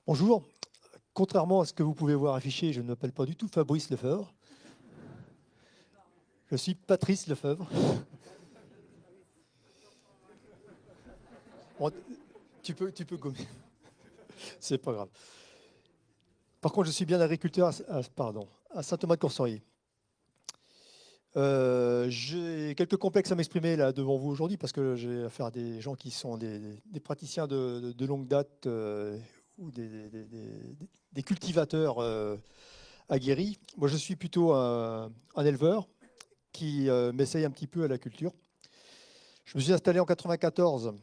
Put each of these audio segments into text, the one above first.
Bonjour. Contrairement à ce que vous pouvez voir affiché, je ne m'appelle pas du tout Fabrice Lefebvre. Je suis Patrice Lefebvre. Bon, tu peux gommer. C'est pas grave. Par contre, je suis bien agriculteur à Saint-Thomas-de-Courceriers. J'ai quelques complexes à m'exprimer là devant vous aujourd'hui parce que j'ai affaire à des gens qui sont des praticiens de longue date ou des cultivateurs aguerris. Moi, je suis plutôt un éleveur qui m'essaye un petit peu à la culture. Je me suis installé en 94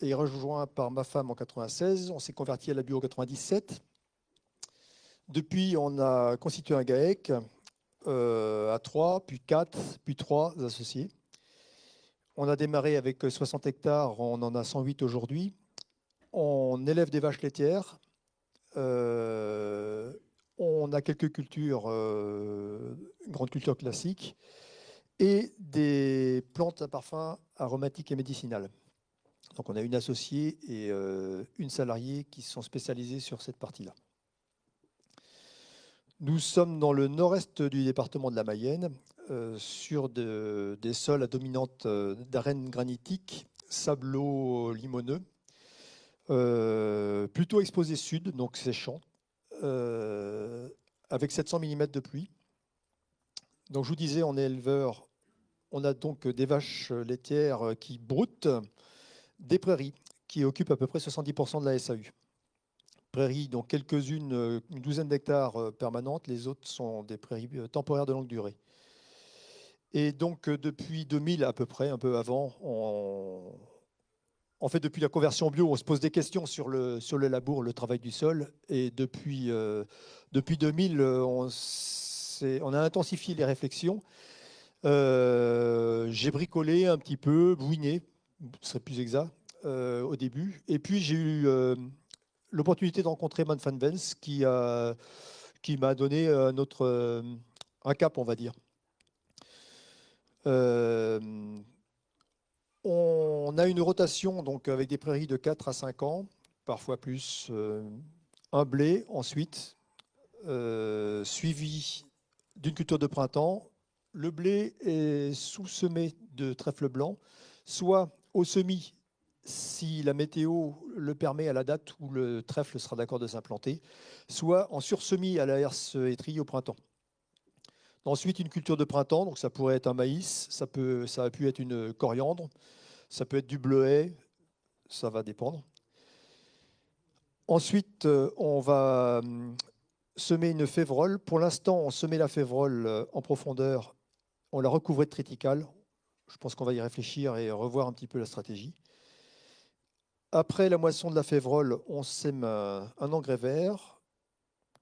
et rejoint par ma femme en 96. On s'est converti à la bio en 97. Depuis, on a constitué un GAEC à 3, puis 4, puis 3 associés. On a démarré avec 60 hectares, on en a 108 aujourd'hui. On élève des vaches laitières. Euh, on a quelques cultures, grandes cultures classiques, et des plantes à parfum aromatiques et médicinales. Donc on a une associée et une salariée qui sont spécialisés sur cette partie-là. Nous sommes dans le nord-est du département de la Mayenne, sur des sols à dominante d'arène granitique, sablo-limoneux, plutôt exposé sud, donc séchant, avec 700 mm de pluie. Donc je vous disais, on est éleveur, on a donc des vaches laitières qui broutent, des prairies qui occupent à peu près 70% de la SAU. Prairies, donc quelques-unes, une douzaine d'hectares permanentes, les autres sont des prairies temporaires de longue durée. Et donc depuis 2000 à peu près, un peu avant, en fait depuis la conversion bio, on se pose des questions sur le labour, le travail du sol. Et depuis 2000, on a intensifié les réflexions. J'ai bricolé un petit peu, bouiné, ce serait plus exact, au début. Et puis j'ai eu l'opportunité de rencontrer Man van Vens qui m'a donné un cap, on va dire. Euh, on a une rotation donc, avec des prairies de 4 à 5 ans, parfois plus. Un blé ensuite, suivi d'une culture de printemps. Le blé est sous-semé de trèfle blanc, soit au semis si la météo le permet à la date où le trèfle sera d'accord de s'implanter, soit en sursemis à la herse étrie au printemps. Ensuite, une culture de printemps, donc ça pourrait être un maïs, ça a pu être une coriandre, ça peut être du bleuet, ça va dépendre. Ensuite, on va semer une févrole. Pour l'instant, on semait la févrole en profondeur, on la recouvrait de triticale. Je pense qu'on va y réfléchir et revoir un petit peu la stratégie. Après la moisson de la févrole, on sème un engrais vert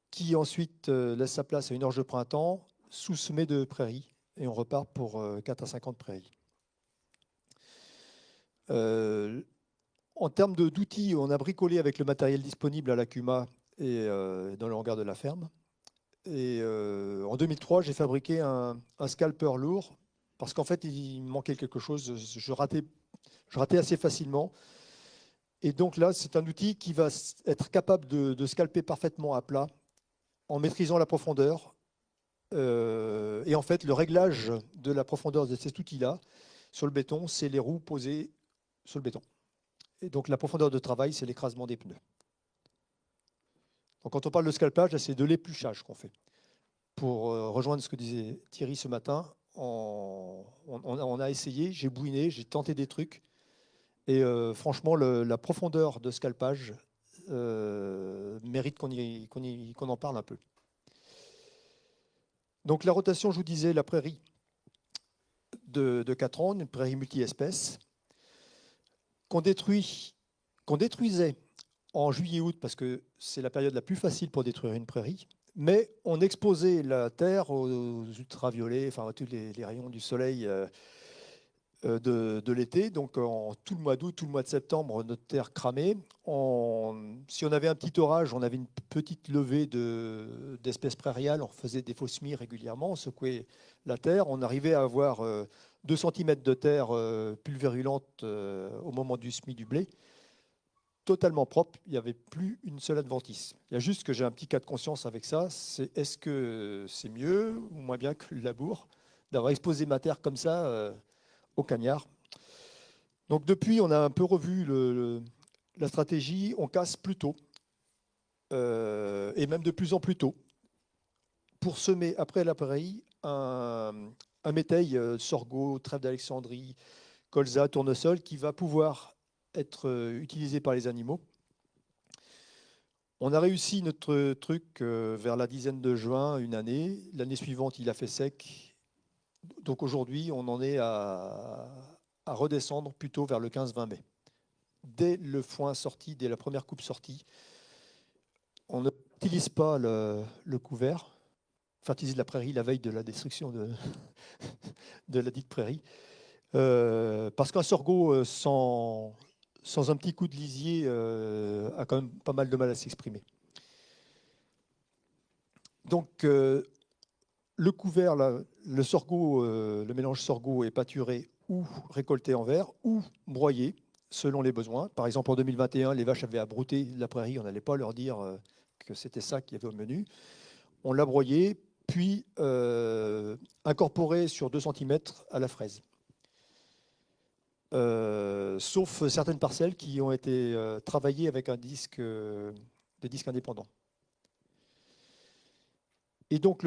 qui ensuite laisse sa place à une orge de printemps sous-semée de prairies et on repart pour 4 à 50 prairies. En termes d'outils, on a bricolé avec le matériel disponible à l'ACUMA et dans le hangar de la ferme. Et en 2003, j'ai fabriqué un scalper lourd parce qu'en fait, il me manquait quelque chose. Je ratais assez facilement. Et donc là, c'est un outil qui va être capable de scalper parfaitement à plat en maîtrisant la profondeur. Et en fait, le réglage de la profondeur de cet outil-là sur le béton, c'est les roues posées sur le béton. Et donc la profondeur de travail, c'est l'écrasement des pneus. Donc quand on parle de scalpage, c'est de l'épluchage qu'on fait. Pour rejoindre ce que disait Thierry ce matin, on a essayé, j'ai bouiné, j'ai tenté des trucs. Et franchement, la profondeur de scalpage mérite qu'on en parle un peu. Donc la rotation, je vous disais, la prairie de 4 ans, une prairie multi-espèces, qu'on détruisait en juillet-août, parce que c'est la période la plus facile pour détruire une prairie, mais on exposait la terre aux ultraviolets, enfin à tous les rayons du soleil de l'été. Donc tout le mois d'août, tout le mois de septembre, notre terre cramait. Si on avait un petit orage, on avait une petite levée d'espèces prairiales, on faisait des faux semis régulièrement, on secouait la terre, on arrivait à avoir 2 cm de terre pulvérulente au moment du semis du blé. totalement propre, il n'y avait plus une seule adventice. Il y a juste que j'ai un petit cas de conscience avec ça, c'est est-ce que c'est mieux ou moins bien que le labour d'avoir exposé ma terre comme ça au cagnard. Donc depuis, on a un peu revu la stratégie, on casse plus tôt, et même de plus en plus tôt, pour semer après la prairie un métail, sorgho, trèfle d'Alexandrie, colza, tournesol, qui va pouvoir être utilisé par les animaux. On a réussi notre truc vers la dizaine de juin, une année. L'année suivante, il a fait sec. Donc aujourd'hui, on en est à redescendre plutôt vers le 15-20 mai. Dès le foin sorti, dès la première coupe sortie, on n'utilise pas le couvert, fertiliser de la prairie la veille de la destruction de la dite prairie. Parce qu'un sorgho sans un petit coup de lisier a quand même pas mal de mal à s'exprimer. Donc le couvert, le sorgho, le mélange sorgho est pâturé ou récolté en verre ou broyé selon les besoins. Par exemple, en 2021, les vaches avaient à brouter la prairie, on n'allait pas leur dire que c'était ça qu'il y avait au menu. On l'a broyé, puis incorporé sur 2 cm à la fraise. Sauf certaines parcelles qui ont été travaillées avec des disques indépendants. Et donc,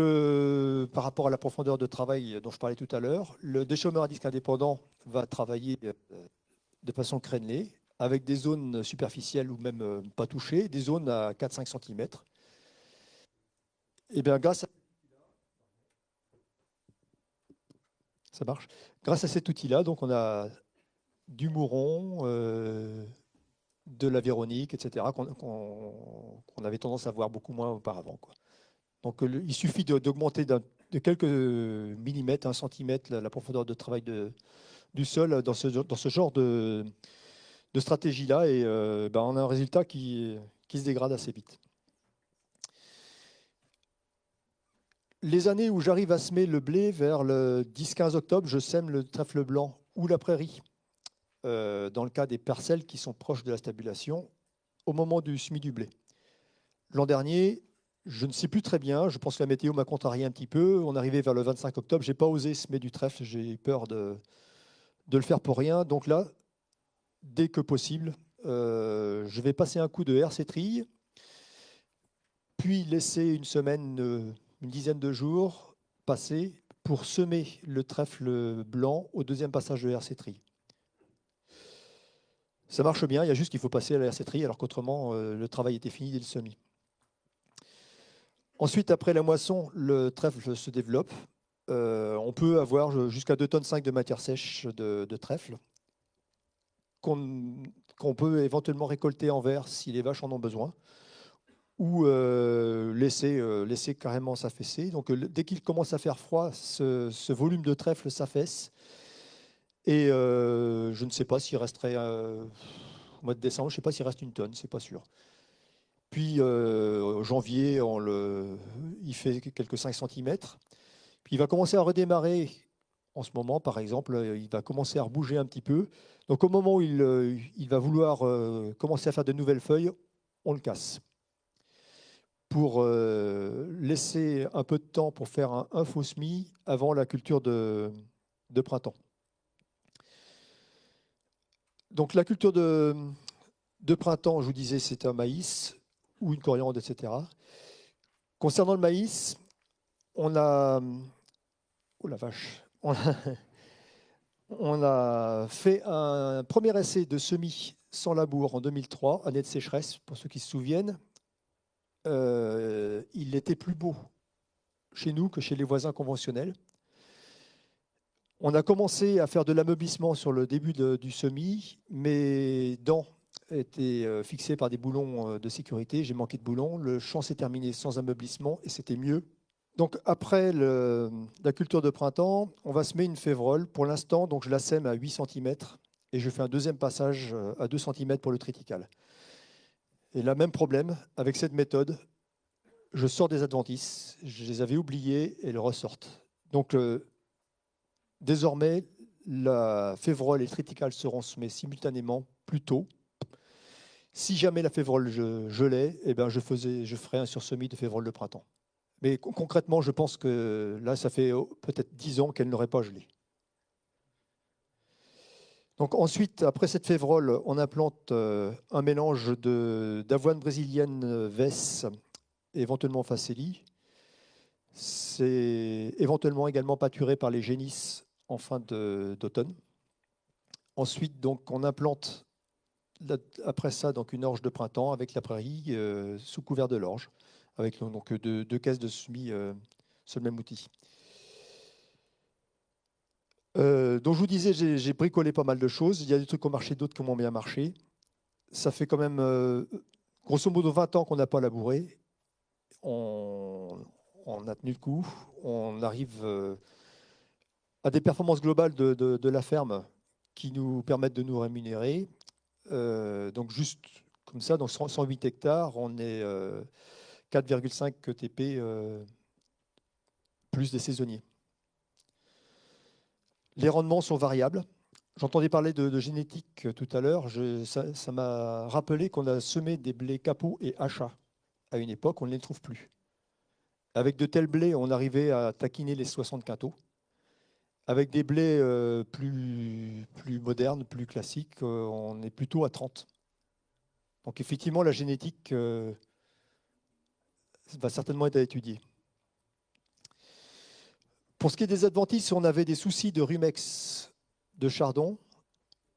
par rapport à la profondeur de travail dont je parlais tout à l'heure, le déchômeur à disque indépendant va travailler de façon crénelée, avec des zones superficielles ou même pas touchées, des zones à 4-5 cm. Et bien, ça marche. Grâce à cet outil-là, donc on a du mouron, de la véronique, etc., qu'on avait tendance à voir beaucoup moins auparavant, quoi. Donc il suffit d'augmenter de quelques millimètres, 1 cm, la profondeur de travail du sol dans ce genre de stratégie-là, et on a un résultat qui se dégrade assez vite. Les années où j'arrive à semer le blé, vers le 10-15 octobre, je sème le trèfle blanc ou la prairie, dans le cas des parcelles qui sont proches de la stabulation, au moment du semis du blé. L'an dernier, je ne sais plus très bien, je pense que la météo m'a contrarié un petit peu. On arrivait vers le 25 octobre, je n'ai pas osé semer du trèfle, j'ai eu peur de le faire pour rien. Donc là, dès que possible, je vais passer un coup de RC trille, puis laisser une semaine, une dizaine de jours passer pour semer le trèfle blanc au deuxième passage de RC trille. Ça marche bien, il y a juste qu'il faut passer à la RC trille, alors qu'autrement, le travail était fini dès le semis. Ensuite, après la moisson, le trèfle se développe. On peut avoir jusqu'à 2,5 tonnes de matière sèche de trèfle qu'on peut éventuellement récolter en verre si les vaches en ont besoin, ou laisser carrément s'affaisser. Donc dès qu'il commence à faire froid, ce volume de trèfle s'affaisse. Et je ne sais pas s'il resterait au mois de décembre, je ne sais pas s'il reste 1 tonne, c'est pas sûr. Puis janvier, il fait quelques 5 cm. Puis il va commencer à redémarrer en ce moment, par exemple, il va commencer à bouger un petit peu. Donc au moment où il va vouloir commencer à faire de nouvelles feuilles, on le casse. Pour laisser un peu de temps pour faire un faux semis avant la culture de printemps. Donc la culture de printemps, je vous disais, c'est un maïs ou une coriandre, etc. Concernant le maïs, on a... Oh la vache, on a fait un premier essai de semis sans labour en 2003, année de sécheresse, pour ceux qui se souviennent. Il était plus beau chez nous que chez les voisins conventionnels. On a commencé à faire de l'ameublissement sur le début du semis. Mes dents étaient fixées par des boulons de sécurité. J'ai manqué de boulons. Le champ s'est terminé sans ameublissement et c'était mieux. Donc après la culture de printemps, on va semer une févrole. Pour l'instant, donc je la sème à 8 cm et je fais un deuxième passage à 2 cm pour le triticale. Et là, même problème, avec cette méthode, je sors des adventices, je les avais oubliés et elles ressortent. Donc désormais, la févrole et le triticale seront semés simultanément plus tôt. Si jamais la févrole gelait, eh ben je ferais un sursemis de févrole de printemps. Mais concrètement, je pense que là, ça fait peut-être 10 ans qu'elle n'aurait pas gelé. Donc ensuite, après cette févrole, on implante un mélange d'avoine brésilienne Vess, éventuellement Facelli. C'est éventuellement également pâturé par les génisses en fin d'automne. Ensuite, donc, on implante après ça donc une orge de printemps avec la prairie sous couvert de l'orge, avec donc deux caisses de semis sur le même outil. Donc je vous disais, j'ai bricolé pas mal de choses. Il y a des trucs qui ont marché, d'autres qui ont moins bien marché. Ça fait quand même grosso modo 20 ans qu'on n'a pas labouré. On a tenu le coup. On arrive à des performances globales de la ferme qui nous permettent de nous rémunérer. Donc juste comme ça, dans 108 hectares, on est 4,5 TP plus des saisonniers. Les rendements sont variables. J'entendais parler de génétique tout à l'heure. Ça m'a rappelé qu'on a semé des blés capots et achats à une époque, on ne les trouve plus. Avec de tels blés, on arrivait à taquiner les 60 quintaux. Avec des blés plus modernes, plus classiques, on est plutôt à 30. Donc effectivement, la génétique va certainement être à étudier. Pour ce qui est des adventices, on avait des soucis de rumex de chardon.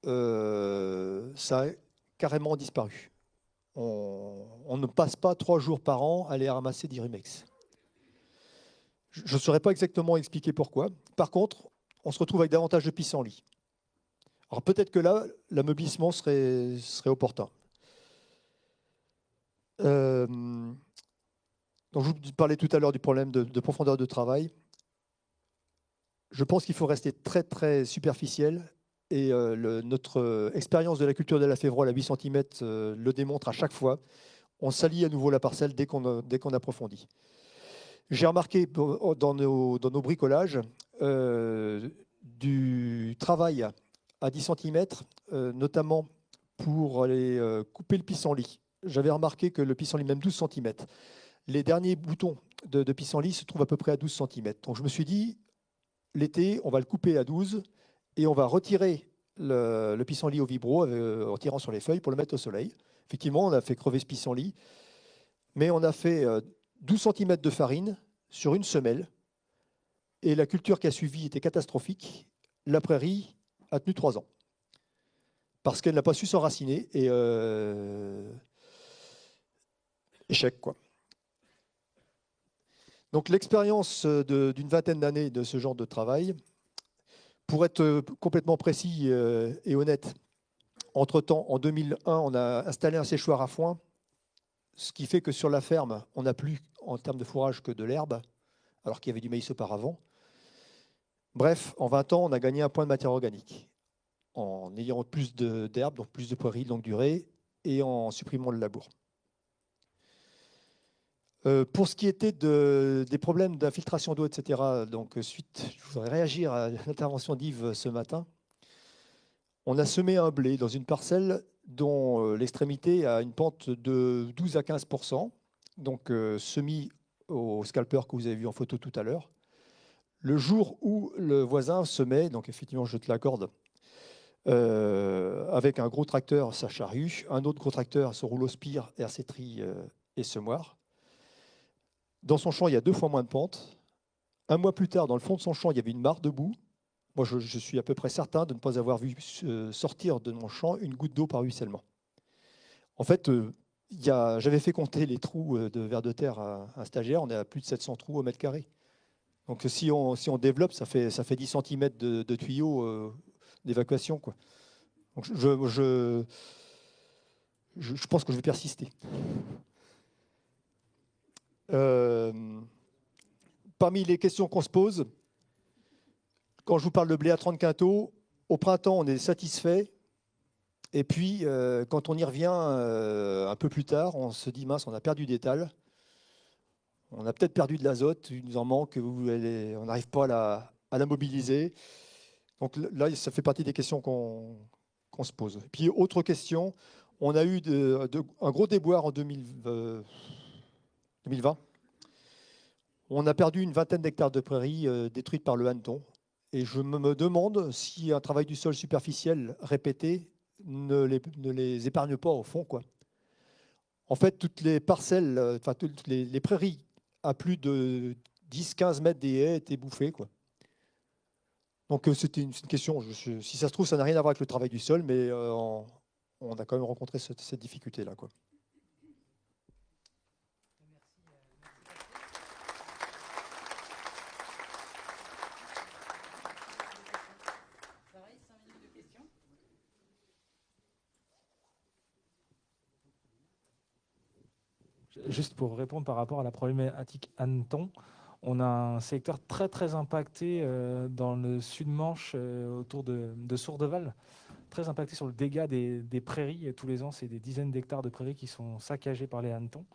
Ça a carrément disparu. On ne passe pas 3 jours par an à aller ramasser des rumex. Je ne saurais pas exactement expliquer pourquoi. Par contre, on se retrouve avec davantage de pissenlit. Alors peut-être que là, l'ameublissement serait opportun. Donc je vous parlais tout à l'heure du problème de profondeur de travail. Je pense qu'il faut rester très très superficiel et notre expérience de la culture de la févrole à 8 cm le démontre à chaque fois. On salit à nouveau la parcelle dès qu'on approfondit. J'ai remarqué dans nos bricolages du travail à 10 cm, notamment pour aller couper le pissenlit. J'avais remarqué que le pissenlit, même 12 cm, les derniers boutons de pissenlit se trouvent à peu près à 12 cm. Donc je me suis dit, l'été, on va le couper à 12 et on va retirer le pissenlit au vibro en tirant sur les feuilles pour le mettre au soleil. Effectivement, on a fait crever ce pissenlit, mais on a fait 12 cm de farine sur une semelle et la culture qui a suivi était catastrophique. La prairie a tenu 3 ans parce qu'elle n'a pas su s'enraciner et échec, quoi. Donc l'expérience d'une vingtaine d'années de ce genre de travail, pour être complètement précis et honnête, entre-temps, en 2001, on a installé un séchoir à foin, ce qui fait que sur la ferme, on n'a plus, en termes de fourrage, que de l'herbe, alors qu'il y avait du maïs auparavant. Bref, en 20 ans, on a gagné un point de matière organique, en ayant plus d'herbe, donc plus de prairies de longue durée, et en supprimant le labour. Pour ce qui était des problèmes d'infiltration d'eau, etc., donc je voudrais réagir à l'intervention d'Yves ce matin. On a semé un blé dans une parcelle dont l'extrémité a une pente de 12 à 15%, donc semis au scalper que vous avez vu en photo tout à l'heure. Le jour où le voisin semait, donc effectivement je te l'accorde, avec un gros tracteur, sa charrue, un autre gros tracteur, son rouleau spire, hersétrie et semoir. Dans son champ, il y a 2 fois moins de pente. Un mois plus tard, dans le fond de son champ, il y avait une mare de boue. Moi, je suis à peu près certain de ne pas avoir vu sortir de mon champ une goutte d'eau par ruissellement. En fait, j'avais fait compter les trous de vers de terre à un stagiaire, on est à plus de 700 trous au mètre carré. Donc si on développe, ça fait 10 cm de tuyaux d'évacuation, quoi. Donc je pense que je vais persister. Parmi les questions qu'on se pose, quand je vous parle de blé à 30 quintaux, au printemps, on est satisfait. Et puis, quand on y revient un peu plus tard, on se dit, mince, on a perdu d'étal. On a peut-être perdu de l'azote, il nous en manque, on n'arrive pas à la mobiliser. Donc là, ça fait partie des questions qu'on se pose. Et puis, autre question, On a eu un gros déboire en 2020. On a perdu une vingtaine d'hectares de prairies détruites par le hanneton. Et je me demande si un travail du sol superficiel répété ne les épargne pas au fond, quoi. En fait, toutes les parcelles, enfin toutes les prairies à plus de 10-15 mètres des haies étaient bouffées, quoi. Donc c'était une question. Si ça se trouve, ça n'a rien à voir avec le travail du sol, mais on a quand même rencontré cette difficulté-là, quoi. Juste pour répondre par rapport à la problématique hanneton, on a un secteur très très impacté dans le sud-Manche autour de Sourdeval, très impacté sur le dégât des prairies. Et tous les ans, c'est des dizaines d'hectares de prairies qui sont saccagés par les hannetons.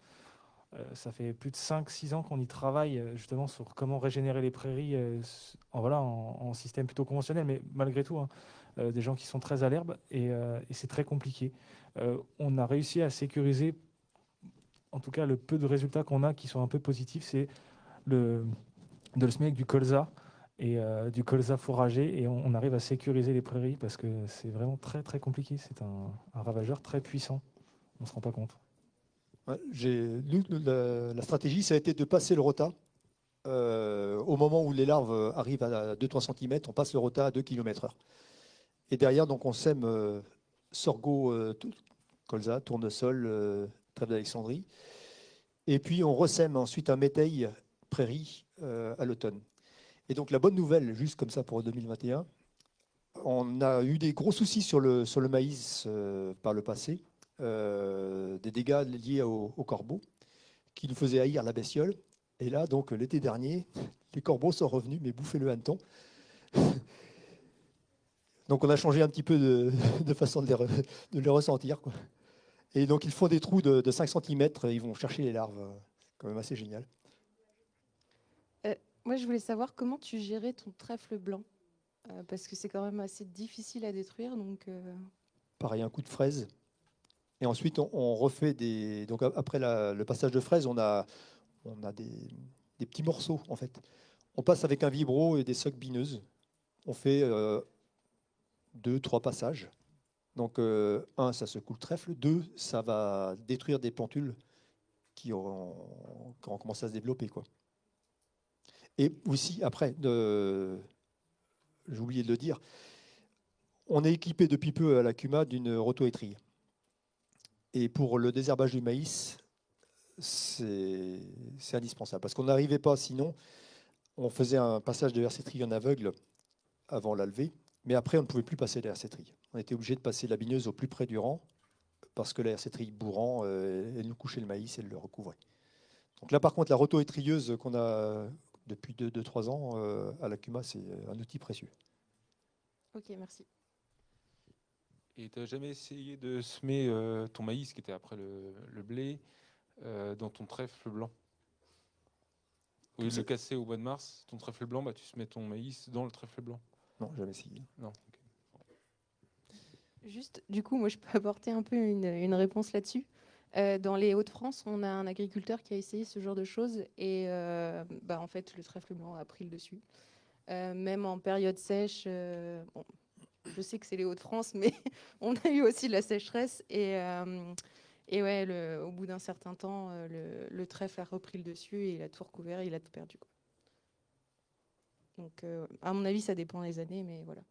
Ça fait plus de 5-6 ans qu'on y travaille justement sur comment régénérer les prairies en système plutôt conventionnel, mais malgré tout, hein, des gens qui sont très à l'herbe et c'est très compliqué. On a réussi à sécuriser, en tout cas le peu de résultats qu'on a qui sont un peu positifs, c'est de le semer avec du colza et du colza fourragé, et on arrive à sécuriser les prairies parce que c'est vraiment très très compliqué. C'est un ravageur très puissant, on ne se rend pas compte. Ouais, la stratégie, ça a été de passer le rota. Au moment où les larves arrivent à 2-3 cm, on passe le rota à 2 km/h. Et derrière, donc, on sème sorgho, colza, tournesol, trèfle d'Alexandrie. Et puis, on ressème ensuite un métail prairie à l'automne. Et donc, la bonne nouvelle, juste comme ça pour 2021, on a eu des gros soucis sur le maïs par le passé, des dégâts liés aux corbeaux qui nous faisaient haïr la bestiole. Et là, donc, l'été dernier, les corbeaux sont revenus, mais bouffer le hanneton. Donc, on a changé un petit peu de façon de les ressentir, quoi. Et donc, ils font des trous de 5 cm, ils vont chercher les larves. Quand même assez génial. Moi, je voulais savoir comment tu gérais ton trèfle blanc, parce que c'est quand même assez difficile à détruire. Donc, Pareil, un coup de fraise. Et ensuite, on refait des. Donc, après le passage de fraise, on a des petits morceaux, en fait. On passe avec un vibro et des socs bineuses. On fait 2-3 passages. Donc, un, ça secoue le trèfle. Deux, ça va détruire des plantules qui auront commencé à se développer, quoi. Et aussi, après, j'ai oublié de le dire, on est équipé depuis peu à la CUMA d'une roto-étrille. Et pour le désherbage du maïs, c'est indispensable. Parce qu'on n'arrivait pas, sinon, on faisait un passage de hersétrie en aveugle avant la levée, mais après, on ne pouvait plus passer la hersétrie. On était obligé de passer la bineuse au plus près du rang, parce que la hersétrie bourrant, elle nous couchait le maïs, elle le recouvrait. Donc là, par contre, la roto-étrilleuse qu'on a depuis 2-3 ans à la CUMA, c'est un outil précieux. ok, merci. Et tu n'as jamais essayé de semer ton maïs, qui était après le blé, dans ton trèfle blanc? Au lieu de le casser au mois de mars, ton trèfle blanc, bah, tu semais ton maïs dans le trèfle blanc. Non, jamais essayé. Non. Okay. Juste, du coup, moi, je peux apporter un peu une réponse là-dessus. Dans les Hauts-de-France, on a un agriculteur qui a essayé ce genre de choses et en fait, le trèfle blanc a pris le dessus. Même en période sèche, bon, je sais que c'est les Hauts-de-France, mais on a eu aussi de la sécheresse et ouais, au bout d'un certain temps, le trèfle a repris le dessus et il a tout recouvert et il a tout perdu, quoi. Donc, à mon avis, ça dépend des années, mais voilà.